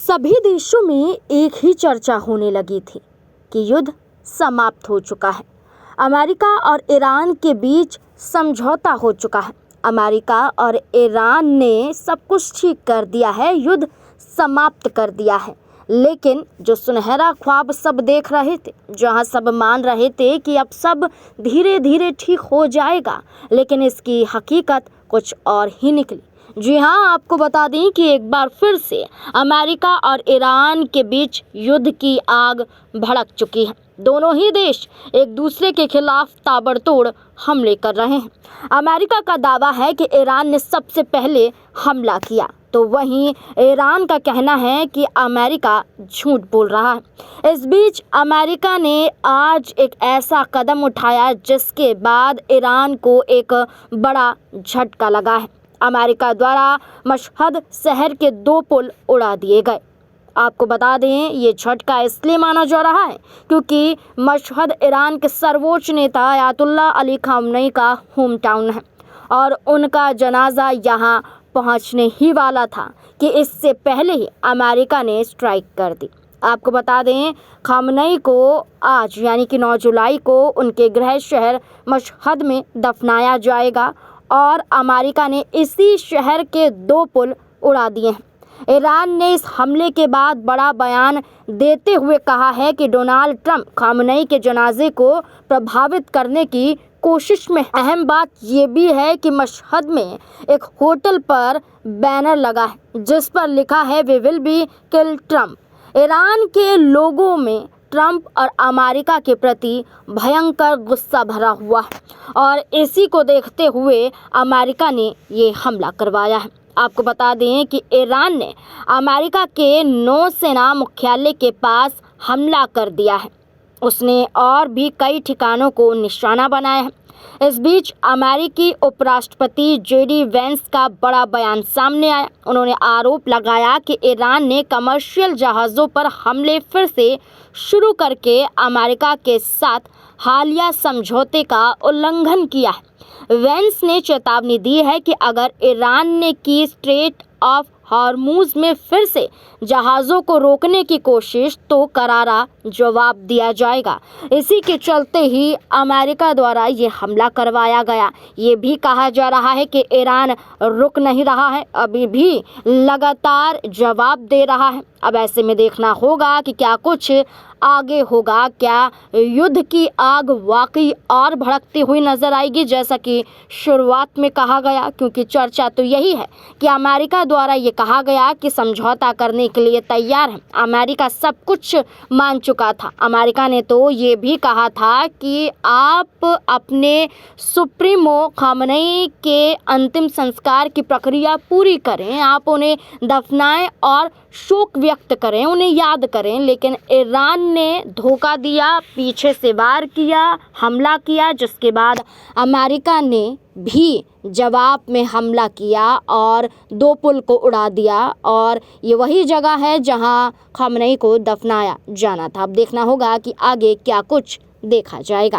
सभी देशों में एक ही चर्चा होने लगी थी कि युद्ध समाप्त हो चुका है। अमेरिका और ईरान के बीच समझौता हो चुका है। अमेरिका और ईरान ने सब कुछ ठीक कर दिया है, युद्ध समाप्त कर दिया है। लेकिन जो सुनहरा ख्वाब सब देख रहे थे, जहां सब मान रहे थे कि अब सब धीरे धीरे ठीक हो जाएगा, लेकिन इसकी हकीकत कुछ और ही निकली। जी हाँ, आपको बता दें कि एक बार फिर से अमेरिका और ईरान के बीच युद्ध की आग भड़क चुकी है। दोनों ही देश एक दूसरे के खिलाफ ताबड़तोड़ हमले कर रहे हैं। अमेरिका का दावा है कि ईरान ने सबसे पहले हमला किया, तो वहीं ईरान का कहना है कि अमेरिका झूठ बोल रहा है। इस बीच अमेरिका ने आज एक ऐसा कदम उठाया जिसके बाद ईरान को एक बड़ा झटका लगा है। अमेरिका द्वारा मशहद शहर के 2 पुल उड़ा दिए गए। आपको बता दें, ये झटका इसलिए माना जा रहा है क्योंकि मशहद ईरान के सर्वोच्च नेता अयातुल्लाह अली खामनेई का होम टाउन है और उनका जनाजा यहाँ पहुँचने ही वाला था कि इससे पहले ही अमेरिका ने स्ट्राइक कर दी। आपको बता दें, खामनेई को आज यानी कि 9 जुलाई को उनके गृह शहर मशहद में दफनाया जाएगा और अमेरिका ने इसी शहर के 2 पुल उड़ा दिए हैं। ईरान ने इस हमले के बाद बड़ा बयान देते हुए कहा है कि डोनाल्ड ट्रंप खामनेई के जनाजे को प्रभावित करने की कोशिश में। अहम बात ये भी है कि मशहद में एक होटल पर बैनर लगा है जिस पर लिखा है we will be kill Trump. Iran के लोगों में ट्रंप और अमेरिका के प्रति भयंकर गुस्सा भरा हुआ है और इसी को देखते हुए अमेरिका ने ये हमला करवाया है। आपको बता दें कि ईरान ने अमेरिका के नौसेना मुख्यालय के पास हमला कर दिया है। उसने और भी कई ठिकानों को निशाना बनाया है। इस बीच अमेरिकी उपराष्ट्रपति जेडी वेंस का बड़ा बयान सामने आया। उन्होंने आरोप लगाया कि ईरान ने कमर्शियल जहाज़ों पर हमले फिर से शुरू करके अमेरिका के साथ हालिया समझौते का उल्लंघन किया है। वेंस ने चेतावनी दी है कि अगर ईरान ने की स्ट्रेट ऑफ हॉर्मुज में फिर से जहाज़ों को रोकने की कोशिश तो करारा जवाब दिया जाएगा। इसी के चलते ही अमेरिका द्वारा ये हमला करवाया गया। ये भी कहा जा रहा है कि ईरान रुक नहीं रहा है, अभी भी लगातार जवाब दे रहा है। अब ऐसे में देखना होगा कि क्या कुछ आगे होगा, क्या युद्ध की आग वाकई और भड़कती हुई नजर आएगी जैसा कि शुरुआत में कहा गया, क्योंकि चर्चा तो यही है कि अमेरिका द्वारा ये कहा गया कि समझौता करने के लिए तैयार है। अमेरिका सब कुछ मान चुका था। अमेरिका ने तो ये भी कहा था कि आप अपने सुप्रीमो खामनेई के अंतिम संस्कार की प्रक्रिया पूरी करें, आप उन्हें दफनाएं और शोक व्यक्त करें, उन्हें याद करें। लेकिन ईरान ने धोखा दिया, पीछे से वार किया, हमला किया, जिसके बाद अमेरिका ने भी जवाब में हमला किया और 2 पुल को उड़ा दिया और ये वही जगह है जहां खामनेई को दफनाया जाना था। अब देखना होगा कि आगे क्या कुछ देखा जाएगा।